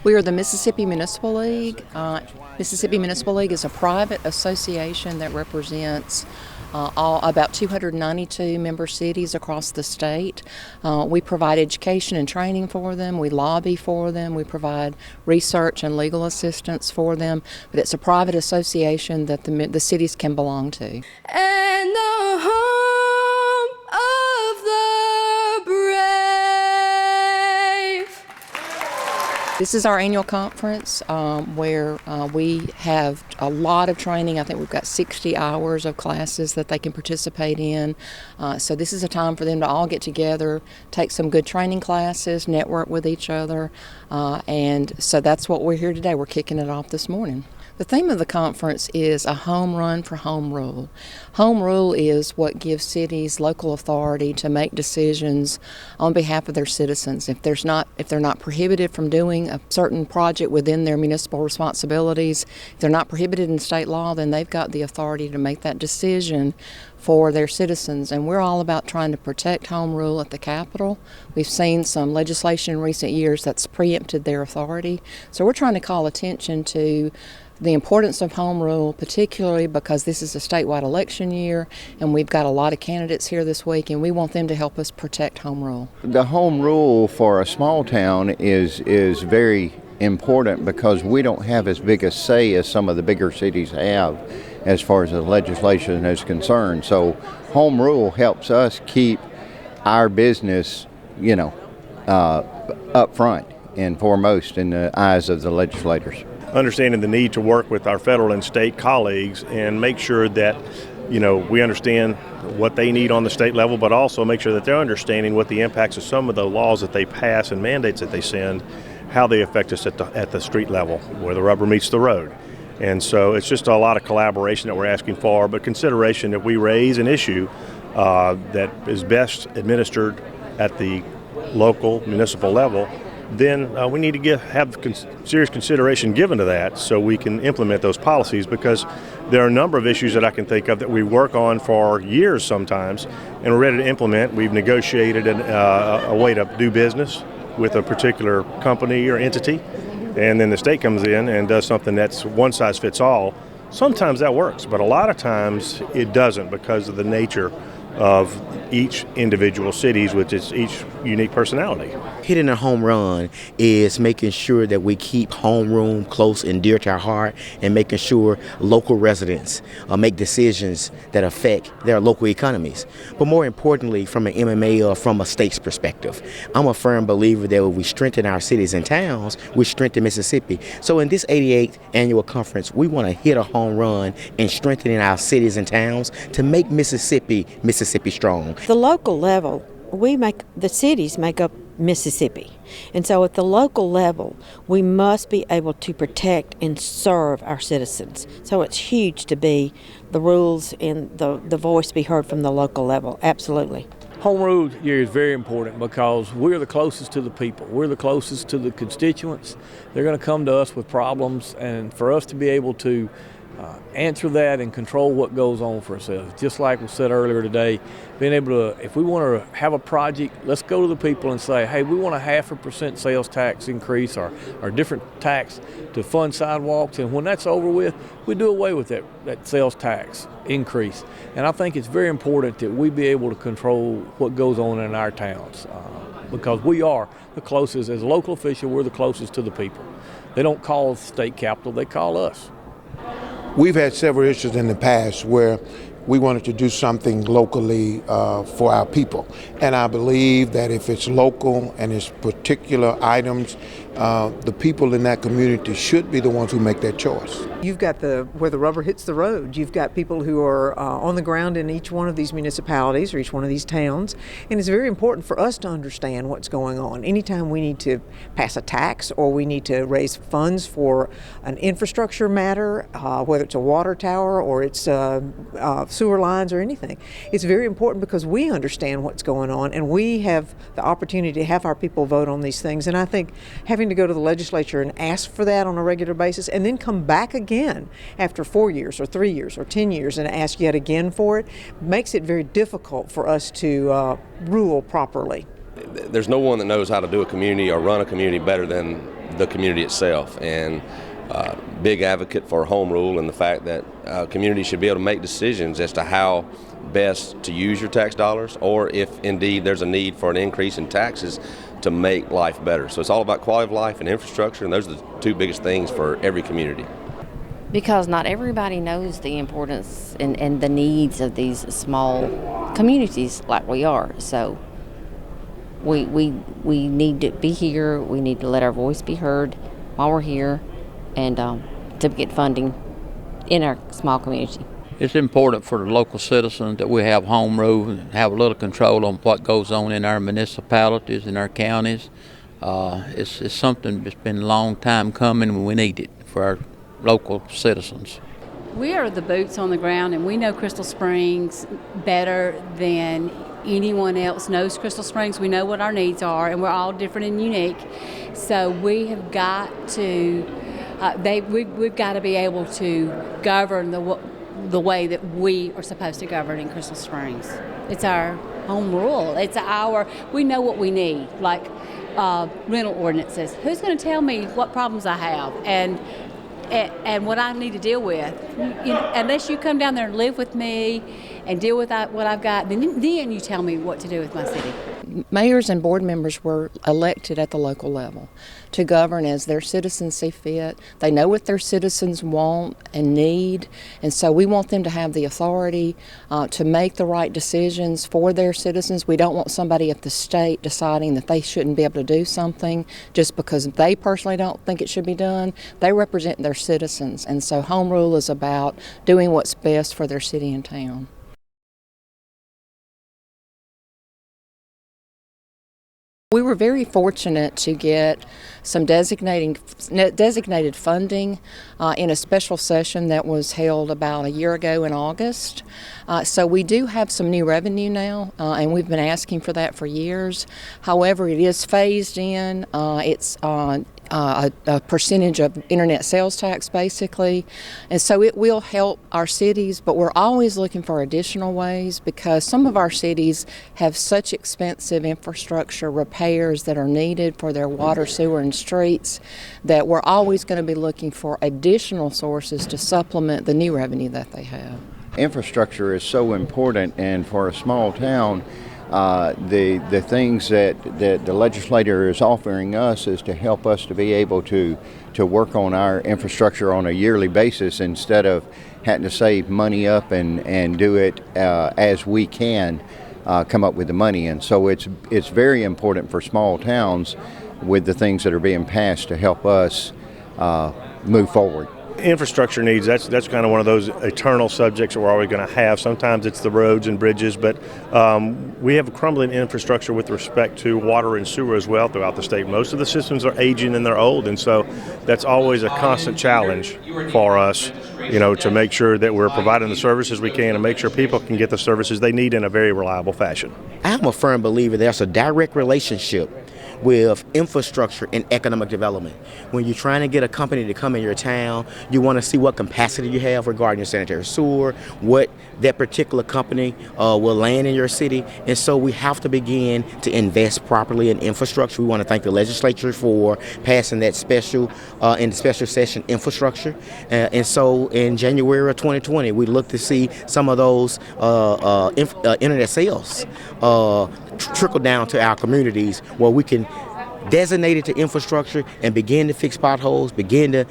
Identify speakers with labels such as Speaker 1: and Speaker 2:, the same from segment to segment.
Speaker 1: We are the Mississippi Municipal League. Mississippi Municipal League is a private association that represents about 292 member cities across the state. We provide education and training for them. We lobby for them. We provide research and legal assistance for them. But it's a private association that the cities can belong to.
Speaker 2: And the home of the brave.
Speaker 1: This is our annual conference where we have a lot of training. I think we've got 60 hours of classes that they can participate in. So this is a time for them to all get together, take some good training classes, network with each other. And so that's what we're here today. We're kicking it off this morning. The theme of the conference is a home run for home rule. Home rule is what gives cities local authority to make decisions on behalf of their citizens. If they're not prohibited from doing a certain project within their municipal responsibilities, if they're not prohibited in state law, then they've got the authority to make that decision for their citizens. And we're all about trying to protect home rule at the Capitol. We've seen some legislation in recent years that's preempted their authority. So we're trying to call attention to the importance of home rule, particularly because this is a statewide election year and we've got a lot of candidates here this week and we want them to help us protect home rule.
Speaker 3: The home rule for a small town is very important because we don't have as big a say as some of the bigger cities have as far as the legislation is concerned. So home rule helps us keep our business, up front and foremost in the eyes of the legislators.
Speaker 4: Understanding the need to work with our federal and state colleagues and make sure that we understand what they need on the state level, but also make sure that they're understanding what the impacts of some of the laws that they pass and mandates that they send, how they affect us at the street level, where the rubber meets the road. And so it's just a lot of collaboration that we're asking for, but consideration that we raise an issue that is best administered at the local municipal level, then we need to have serious consideration given to that so we can implement those policies, because there are a number of issues that I can think of that we work on for years sometimes and we're ready to implement. We've negotiated a way to do business with a particular company or entity, and then the state comes in and does something that's one size fits all. Sometimes that works, but a lot of times it doesn't because of the nature of each individual cities with its each unique personality.
Speaker 5: Hitting a home run is making sure that we keep homeroom close and dear to our heart and making sure local residents make decisions that affect their local economies. But more importantly, from an MMA or from a state's perspective, I'm a firm believer that if we strengthen our cities and towns, we strengthen Mississippi. So in this 88th annual conference, we want to hit a home run in strengthening our cities and towns to make Mississippi strong.
Speaker 6: The local level, the cities make up Mississippi. And so at the local level, we must be able to protect and serve our citizens. So it's huge to be the rules and the voice be heard from the local level. Absolutely.
Speaker 7: Home rule here is very important because we're the closest to the people. We're the closest to the constituents. They're going to come to us with problems, and for us to be able to answer that and control what goes on for ourselves. Just like we said earlier today, being able to, if we want to have a project, let's go to the people and say, hey, we want a 0.5% sales tax increase or different tax to fund sidewalks, and when that's over with, we do away with that sales tax increase. And I think it's very important that we be able to control what goes on in our towns because we are the closest, as a local official, we're the closest to the people. They don't call the state capitol, they call us.
Speaker 8: We've had several issues in the past where we wanted to do something locally for our people. And I believe that if it's local and it's particular items, the people in that community should be the ones who make that choice.
Speaker 9: You've got where the rubber hits the road. You've got people who are on the ground in each one of these municipalities or each one of these towns. And it's very important for us to understand what's going on. Anytime we need to pass a tax or we need to raise funds for an infrastructure matter, whether it's a water tower or it's sewer lines or anything, it's very important because we understand what's going on and we have the opportunity to have our people vote on these things. And I think having to go to the legislature and ask for that on a regular basis and then come back again after 4 years or 3 years or 10 years and ask yet again for it makes it very difficult for us to rule properly.
Speaker 10: There's no one that knows how to do a community or run a community better than the community itself, and big advocate for home rule and the fact that communities should be able to make decisions as to how best to use your tax dollars, or if indeed there's a need for an increase in taxes to make life better. So it's all about quality of life and infrastructure, and those are the two biggest things for every community.
Speaker 11: Because not everybody knows the importance and the needs of these small communities like we are. So we need to be here. We need to let our voice be heard while we're here, and to get funding in our small community.
Speaker 12: It's important for the local citizens that we have home rule and have a little control on what goes on in our municipalities and our counties. It's something that's been a long time coming, and we need it for our local citizens.
Speaker 13: We are the boots on the ground, and we know Crystal Springs better than anyone else knows Crystal Springs. We know what our needs are, and we're all different and unique. So we have got to, we've got to be able to govern the way that we are supposed to govern in Crystal Springs. It's our home rule. We know what we need, like rental ordinances. Who's going to tell me what problems I have and what I need to deal with? Unless you come down there and live with me and deal with what I've got, then you tell me what to do with my city.
Speaker 1: Mayors and board members were elected at the local level to govern as their citizens see fit. They know what their citizens want and need, and so we want them to have the authority to make the right decisions for their citizens. We don't want somebody at the state deciding that they shouldn't be able to do something just because they personally don't think it should be done. They represent their citizens, and so home rule is about doing what's best for their city and town. We were very fortunate to get some designated funding in a special session that was held about a year ago in August. So we do have some new revenue now, and we've been asking for that for years. However, it is phased in. It's a percentage of internet sales tax, basically, and so it will help our cities, but we're always looking for additional ways because some of our cities have such expensive infrastructure repairs that are needed for their water, sewer, and streets that we're always going to be looking for additional sources to supplement the new revenue that they have.
Speaker 3: Infrastructure is so important, and for a small town, the things that the legislator is offering us is to help us to be able to work on our infrastructure on a yearly basis instead of having to save money up and do it as we can come up with the money. And so it's very important for small towns with the things that are being passed to help us move forward.
Speaker 4: Infrastructure needs, that's kind of one of those eternal subjects that we're always going to have. Sometimes it's the roads and bridges, but we have a crumbling infrastructure with respect to water and sewer as well throughout the state. Most of the systems are aging and they're old, and so that's always a constant challenge for us, to make sure that we're providing the services we can and make sure people can get the services they need in a very reliable fashion.
Speaker 5: I'm a firm believer there's a direct relationship with infrastructure and economic development. When you're trying to get a company to come in your town, you want to see what capacity you have regarding your sanitary sewer, what that particular company will land in your city. And so we have to begin to invest properly in infrastructure. We want to thank the legislature for passing that special in the special session infrastructure. And so in January of 2020, we look to see some of those internet sales trickle down to our communities where we can designate it to infrastructure and begin to fix potholes, begin to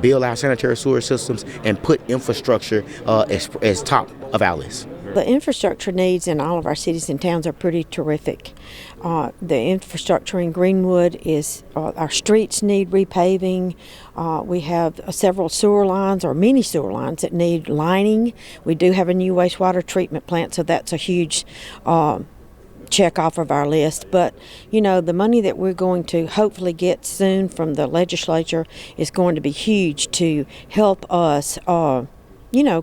Speaker 5: build our sanitary sewer systems, and put infrastructure as top of our list.
Speaker 6: The infrastructure needs in all of our cities and towns are pretty terrific. The infrastructure in Greenwood is, our streets need repaving. We have several sewer lines or mini sewer lines that need lining. We do have a new wastewater treatment plant, so that's a huge check off of our list. But the money that we're going to hopefully get soon from the legislature is going to be huge to help us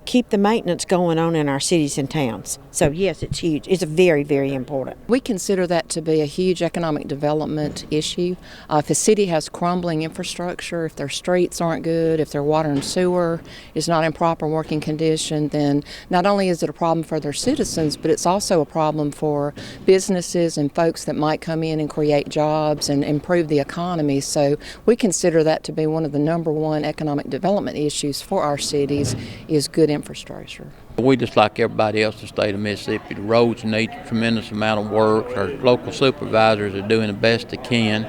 Speaker 6: keep the maintenance going on in our cities and towns. So yes, it's huge. It's very, very important.
Speaker 1: We consider that to be a huge economic development issue. If a city has crumbling infrastructure, if their streets aren't good, if their water and sewer is not in proper working condition, then not only is it a problem for their citizens, but it's also a problem for businesses and folks that might come in and create jobs and improve the economy. So we consider that to be one of the number one economic development issues for our cities is good infrastructure.
Speaker 12: We just like everybody else in the state of Mississippi. The roads need a tremendous amount of work. Our local supervisors are doing the best they can.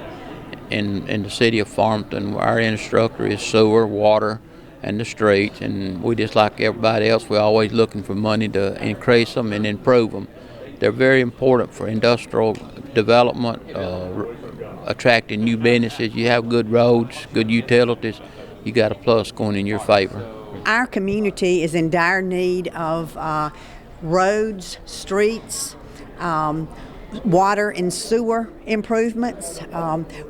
Speaker 12: In the city of Farmington, our infrastructure is sewer, water, and the streets. And we just like everybody else, we're always looking for money to increase them and improve them. They're very important for industrial development, attracting new businesses. You have good roads, good utilities, you got a plus going in your favor.
Speaker 14: Our community is in dire need of roads, streets, water and sewer improvements.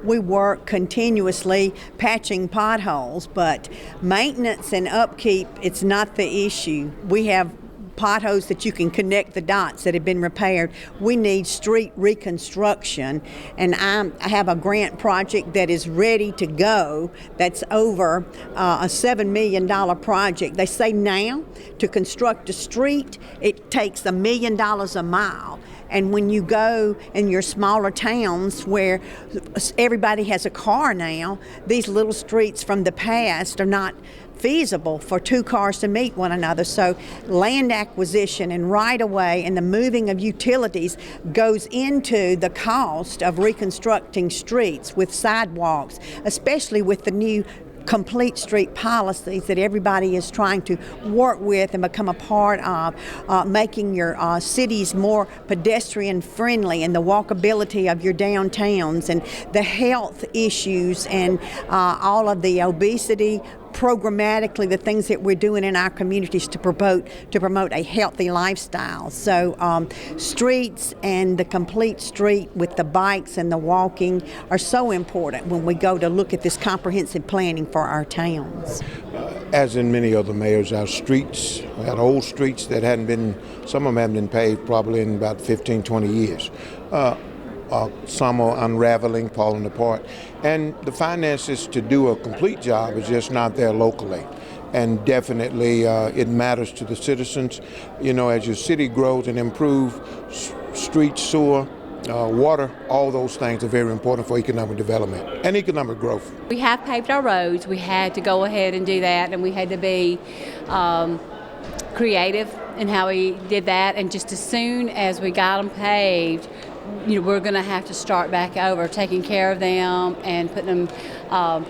Speaker 14: We work continuously patching potholes, but maintenance and upkeep, it's not the issue. We have potholes that you can connect the dots that have been repaired. We need street reconstruction, and I have a grant project that is ready to go that's over a $7 million project. They say now to construct a street it takes $1 million a mile. And when you go in your smaller towns where everybody has a car now, these little streets from the past are not feasible for two cars to meet one another. So land acquisition and right-of-way and the moving of utilities goes into the cost of reconstructing streets with sidewalks, especially with the new complete street policies that everybody is trying to work with and become a part of, making your cities more pedestrian friendly and the walkability of your downtowns and the health issues and all of the obesity, programmatically the things that we're doing in our communities to promote a healthy lifestyle. So streets and the complete street with the bikes and the walking are so important when we go to look at this comprehensive planning for our towns.
Speaker 8: As in many other mayors, our streets, we had old streets that some of them haven't been paved probably in about 15, 20 years. Some are unraveling, falling apart. And the finances to do a complete job is just not there locally. And definitely it matters to the citizens. As your city grows and improves, streets, sewer, water, all those things are very important for economic development and economic growth.
Speaker 13: We have paved our roads. We had to go ahead and do that, and we had to be creative in how we did that. And just as soon as we got them paved, we're going to have to start back over taking care of them and putting them,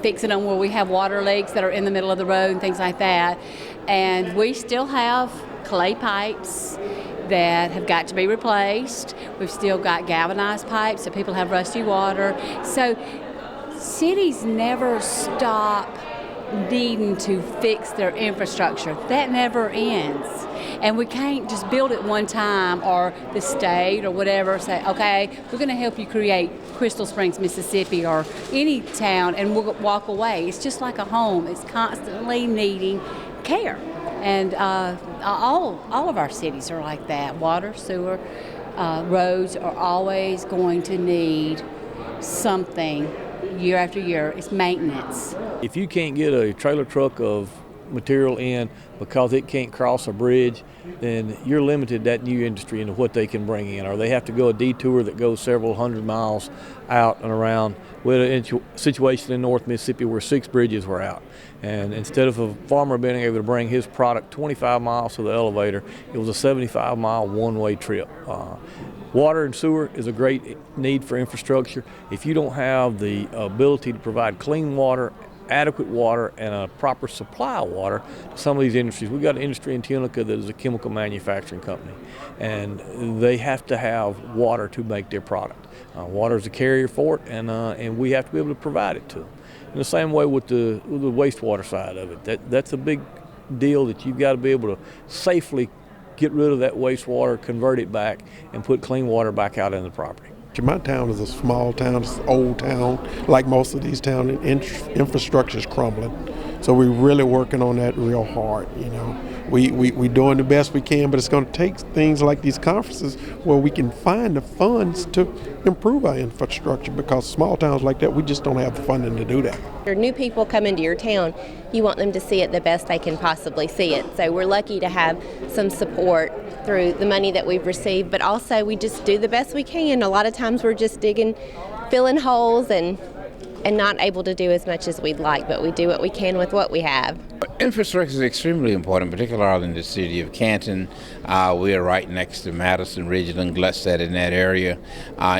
Speaker 13: fixing them where we have water leaks that are in the middle of the road and things like that. And we still have clay pipes that have got to be replaced. We've still got galvanized pipes that people have rusty water. So cities never stop needing to fix their infrastructure. That never ends. And we can't just build it one time, or the state or whatever say, okay, we're going to help you create Crystal Springs, Mississippi, or any town, and we'll walk away. It's just like a home. It's constantly needing care. And all of our cities are like that. Water, sewer, roads are always going to need something year after year. It's maintenance.
Speaker 7: If you can't get a trailer truck of material in because it can't cross a bridge, then you're limited that new industry into what they can bring in, or they have to go a detour that goes several hundred miles out and around. We had a situation in North Mississippi where 6 bridges were out, and instead of a farmer being able to bring his product 25 miles to the elevator, it was a 75-mile one-way trip. Water and sewer is a great need for infrastructure. If you don't have the ability to provide clean water, adequate water, and a proper supply of water to some of these industries. We've got an industry in Tunica that is a chemical manufacturing company, and they have to have water to make their product. Water is a carrier for it, and we have to be able to provide it to them. In the same way with the wastewater side of it, that's a big deal that you've got to be able to safely get rid of that wastewater, convert it back, and put clean water back out in the property.
Speaker 8: My town is a small town, it's an old town, like most of these towns, infrastructure is crumbling. So we're really working on that real hard, you know. We doing the best we can, but it's going to take things like these conferences where we can find the funds to improve our infrastructure, because small towns like that, we just don't have the funding to do that.
Speaker 15: New people come into your town, you want them to see it the best they can possibly see it. So we're lucky to have some support through the money that we've received, but also we just do the best we can. A lot of times we're just filling holes and not able to do as much as we'd like, but we do what we can with what we have.
Speaker 16: Infrastructure is extremely important, particularly in the city of Canton. We are right next to Madison, Ridgeland, Gluckstadt in that area.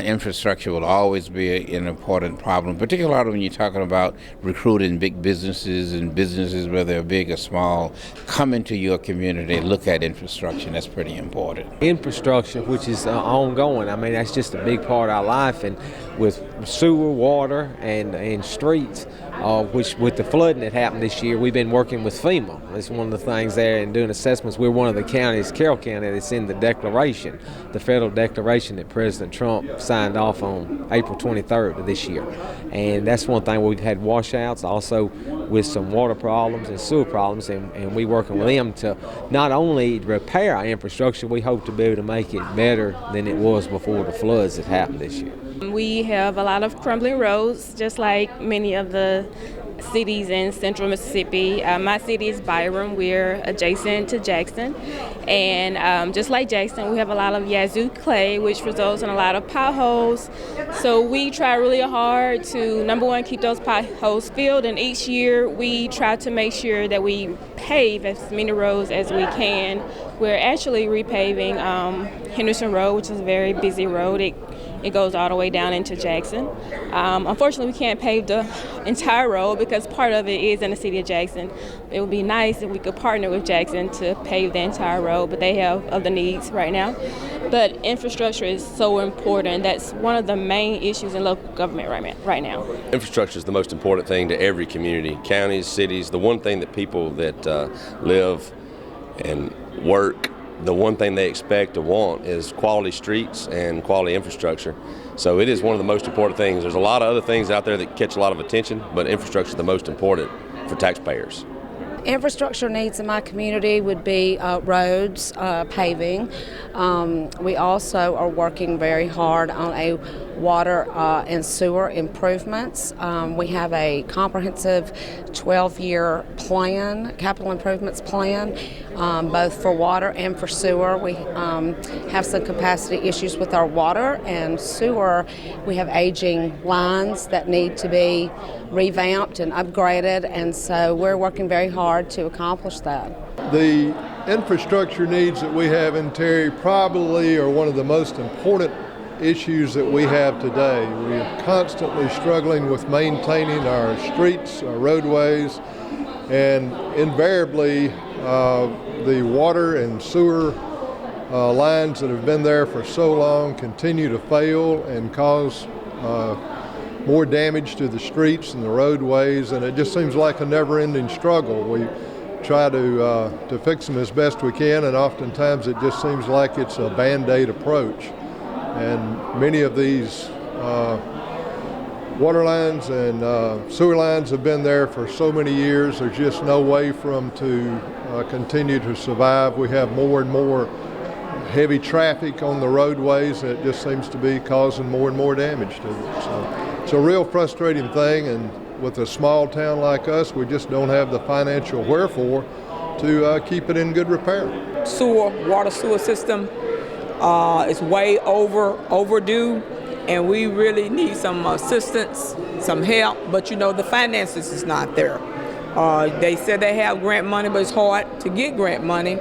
Speaker 16: Infrastructure will always be an important problem, particularly when you're talking about recruiting big businesses and businesses, whether they're big or small, come into your community, look at infrastructure, and that's pretty important.
Speaker 17: Infrastructure, which is ongoing, I mean, that's just a big part of our life, and with sewer, water, and streets, which with the flooding that happened this year, we've been working with FEMA. That's one of the things there, and doing assessments. We're one of the counties, Carroll County, that's in the declaration, the federal declaration that President Trump signed off on April 23rd of this year. And that's one thing. We've had washouts also with some water problems and sewer problems, and we're working with them to not only repair our infrastructure, we hope to be able to make it better than it was before the floods that happened this year.
Speaker 18: We have a lot of crumbling roads, just like many of the cities in central Mississippi. My city is Byram. We're adjacent to Jackson. And just like Jackson, we have a lot of yazoo clay, which results in a lot of potholes. So we try really hard to, number one, keep those potholes filled. And each year we try to make sure that we pave as many roads as we can. We're actually repaving Henderson Road, which is a very busy road. It goes all the way down into Jackson. Unfortunately, we can't pave the entire road because part of it is in the city of Jackson. It would be nice if we could partner with Jackson to pave the entire road, but they have other needs right now. But infrastructure is so important. That's one of the main issues in local government right now.
Speaker 10: Infrastructure is the most important thing to every community, counties, cities. The one thing that people that live and work, the one thing they expect to want is quality streets and quality infrastructure. So it is one of the most important things. There's a lot of other things out there that catch a lot of attention, but infrastructure is the most important for taxpayers.
Speaker 19: Infrastructure needs in my community would be roads, paving. We also are working very hard on a water and sewer improvements. We have a comprehensive 12-year plan, capital improvements plan, both for water and for sewer. We have some capacity issues with our water and sewer. We have aging lines that need to be revamped and upgraded, and so we're working very hard to accomplish that.
Speaker 20: The infrastructure needs that we have in Terry probably are one of the most important issues that we have today. We are constantly struggling with maintaining our streets, our roadways, and invariably the water and sewer lines that have been there for so long continue to fail and cause more damage to the streets and the roadways, and it just seems like a never-ending struggle. We try to fix them as best we can, and oftentimes it just seems like it's a Band-Aid approach. And many of these water lines and sewer lines have been there for so many years. There's just no way for them to continue to survive. We have more and more heavy traffic on the roadways, and it just seems to be causing more and more damage to them. So it's a real frustrating thing, and with a small town like us, we just don't have the financial wherefore to keep it in good repair.
Speaker 21: Water sewer system is way overdue, and we really need some assistance, some help, but you know, the finances is not there. They said they have grant money, but it's hard to get grant money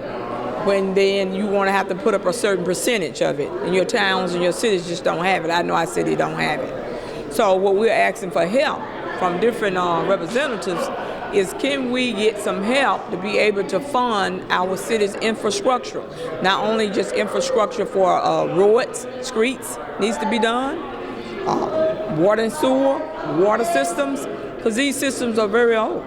Speaker 21: when then you want to have to put up a certain percentage of it, and your towns and your cities just don't have it. I know our city don't have it. So what we're asking for help from different representatives is, can we get some help to be able to fund our city's infrastructure? Not only just infrastructure for roads, streets needs to be done, water and sewer, water systems, because these systems are very old.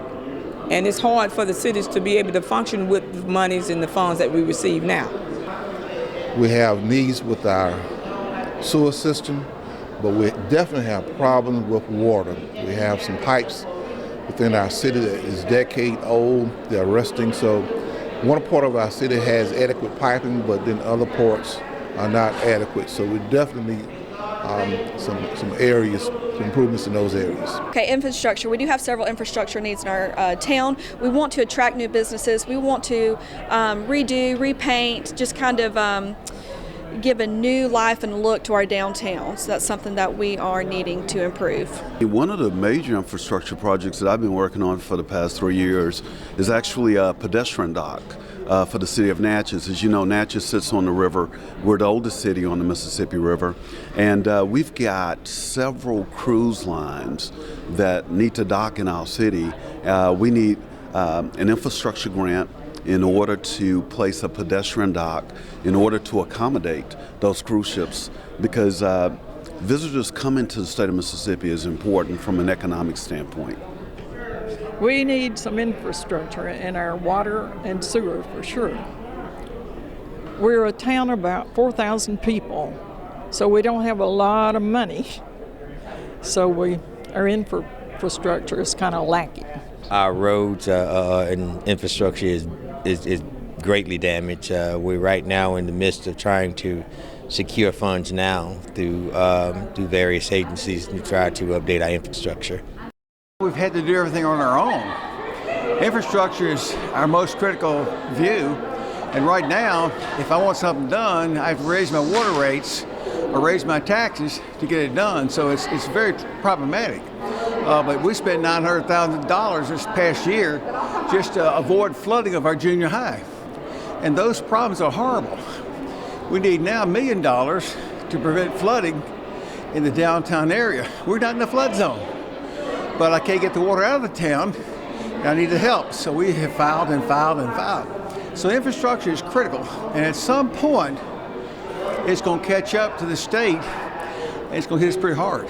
Speaker 21: And it's hard for the cities to be able to function with the monies and the funds that we receive now.
Speaker 22: We have needs with our sewer system, but we definitely have problems with water. We have some pipes within our city that is decade old. They're rusting. So one part of our city has adequate piping, but then other parts are not adequate. So we definitely need some areas, some improvements in those areas.
Speaker 2: Okay, infrastructure. We do have several infrastructure needs in our town. We want to attract new businesses. We want to redo, repaint, just kind of give a new life and look to our downtown. So that's something that we are needing to improve.
Speaker 9: One of the major infrastructure projects that I've been working on for the past 3 years is actually a pedestrian dock for the city of Natchez. As you know, Natchez sits on the river. We're the oldest city on the Mississippi River. And we've got several cruise lines that need to dock in our city. We need an infrastructure grant in order to place a pedestrian dock in order to accommodate those cruise ships, because visitors coming to the state of Mississippi is important from an economic standpoint.
Speaker 23: We need some infrastructure in our water and sewer for sure. We're a town of about 4,000 people, so we don't have a lot of money. So our infrastructure is kind of lacking.
Speaker 24: Our roads and infrastructure is greatly damaged. We're right now in the midst of trying to secure funds now through various agencies to try to update our infrastructure.
Speaker 25: We've had to do everything on our own. Infrastructure is our most critical view, and right now, if I want something done, I have to raise my water rates or raise my taxes to get it done, so it's very problematic. But we spent $900,000 this past year just to avoid flooding of our junior high, and those problems are horrible. We need now $1 million to prevent flooding in the downtown area. We're not in the flood zone, but I can't get the water out of the town, and I need the help. So we have filed and filed and filed. So infrastructure is critical, and at some point, it's going to catch up to the state, and it's going to hit us pretty hard.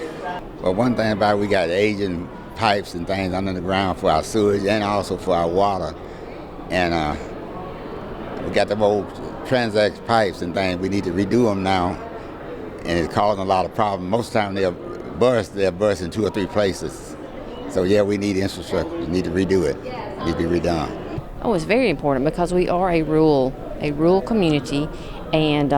Speaker 26: Well, one thing about it, we got aging pipes and things under the ground for our sewage and also for our water. And we got them old transact pipes and things. We need to redo them now, and it's causing a lot of problems. Most of the time they'll burst in 2 or 3 places. So yeah, we need infrastructure. We need to redo it. It needs to be redone.
Speaker 11: Oh, it's very important because we are a rural community, and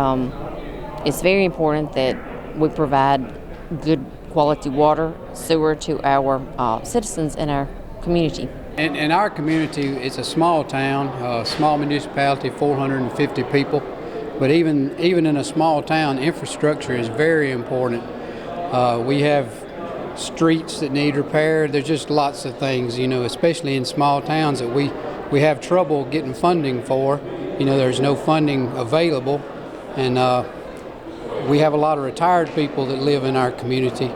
Speaker 11: it's very important that we provide good quality water, sewer to our citizens in our community.
Speaker 27: In our community, it's a small town, small municipality, 450 people. But even in a small town, infrastructure is very important. We have streets that need repair. There's just lots of things, especially in small towns that we have trouble getting funding for. There's no funding available, and we have a lot of retired people that live in our community,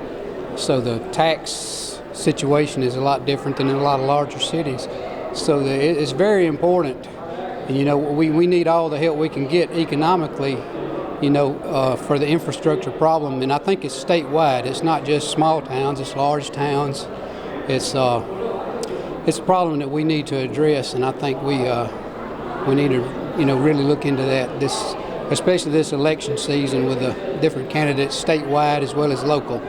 Speaker 27: so the tax situation is a lot different than in a lot of larger cities. So it's very important. And, we need all the help we can get economically, for the infrastructure problem. And I think it's statewide. It's not just small towns, it's large towns. It's a problem that we need to address, and I think we need to, really look into that, especially this election season with the different candidates statewide as well as local.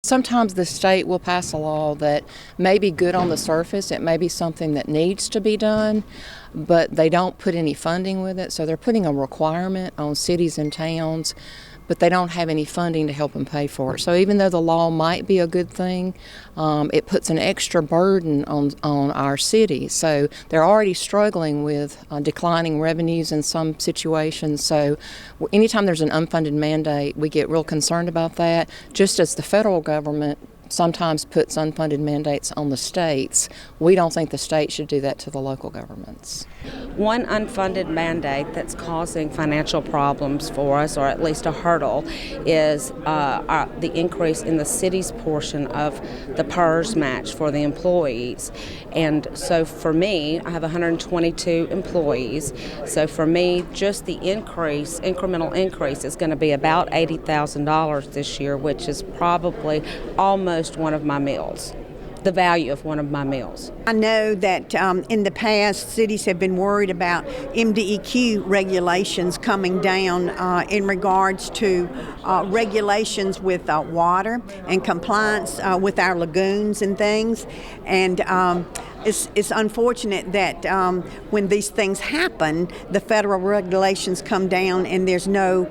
Speaker 1: Sometimes the state will pass a law that may be good on the surface, it may be something that needs to be done, but they don't put any funding with it, so they're putting a requirement on cities and towns, but they don't have any funding to help them pay for it. So even though the law might be a good thing, it puts an extra burden on our city. So they're already struggling with declining revenues in some situations. So anytime there's an unfunded mandate, we get real concerned about that, just as the federal government sometimes puts unfunded mandates on the states. We don't think the state should do that to the local governments.
Speaker 19: One unfunded mandate that's causing financial problems for us, or at least a hurdle, is the increase in the city's portion of the PERS match for the employees. And so for me, I have 122 employees. So for me, just the incremental increase is going to be about $80,000 this year, which is probably almost one of my meals. the value of one of my meals.
Speaker 3: I know that in the past, cities have been worried about MDEQ regulations coming down in regards to regulations with water and compliance with our lagoons and things. And it's unfortunate that when these things happen, the federal regulations come down and there's no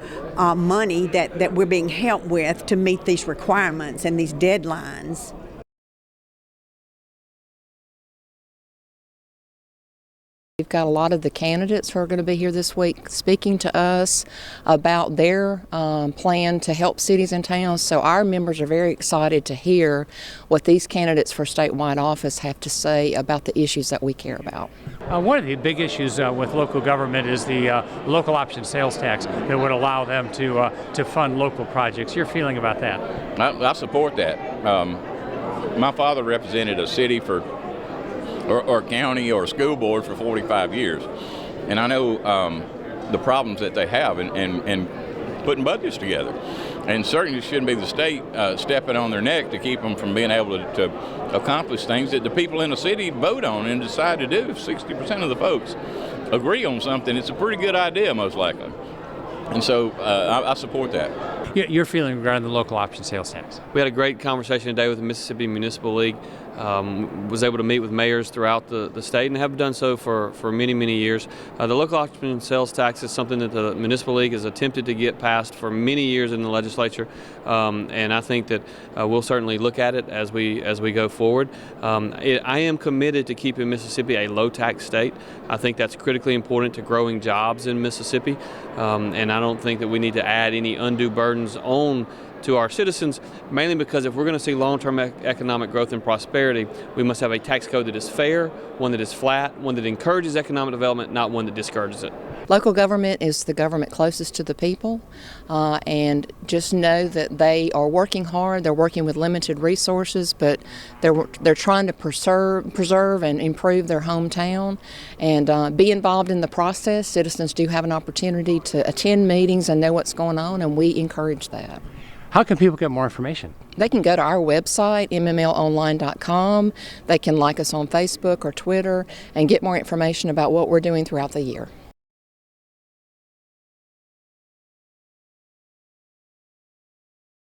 Speaker 3: money that we're being helped with to meet these requirements and these deadlines.
Speaker 1: We've got a lot of the candidates who are going to be here this week speaking to us about their plan to help cities and towns. So our members are very excited to hear what these candidates for statewide office have to say about the issues that we care about.
Speaker 4: One of the big issues with local government is the local option sales tax that would allow them to fund local projects. Your feeling about that?
Speaker 5: I support that. My father represented a city or county or school board for 45 years. And I know the problems that they have in putting budgets together. And certainly it shouldn't be the state stepping on their neck to keep them from being able to accomplish things that the people in the city vote on and decide to do. If 60% of the folks agree on something, it's a pretty good idea, most likely. And so I support that.
Speaker 4: Your feeling regarding the local option sales tax?
Speaker 6: We had a great conversation today with the Mississippi Municipal League. Was able to meet with mayors throughout the state and have done so for many, many years. The local option sales tax is something that the Municipal League has attempted to get passed for many years in the legislature, and I think that we'll certainly look at it as we go forward. I am committed to keeping Mississippi a low-tax state. I think that's critically important to growing jobs in Mississippi, and I don't think that we need to add any undue burdens on to our citizens, mainly because if we're going to see long-term economic growth and prosperity, we must have a tax code that is fair, one that is flat, one that encourages economic development, not one that discourages it.
Speaker 1: Local government is the government closest to the people, and just know that they are working hard. They're working with limited resources, but they're trying to preserve and improve their hometown and be involved in the process. Citizens do have an opportunity to attend meetings and know what's going on, and we encourage that.
Speaker 4: How can people get more information?
Speaker 1: They can go to our website, mmlonline.com. They can like us on Facebook or Twitter and get more information about what we're doing throughout the year.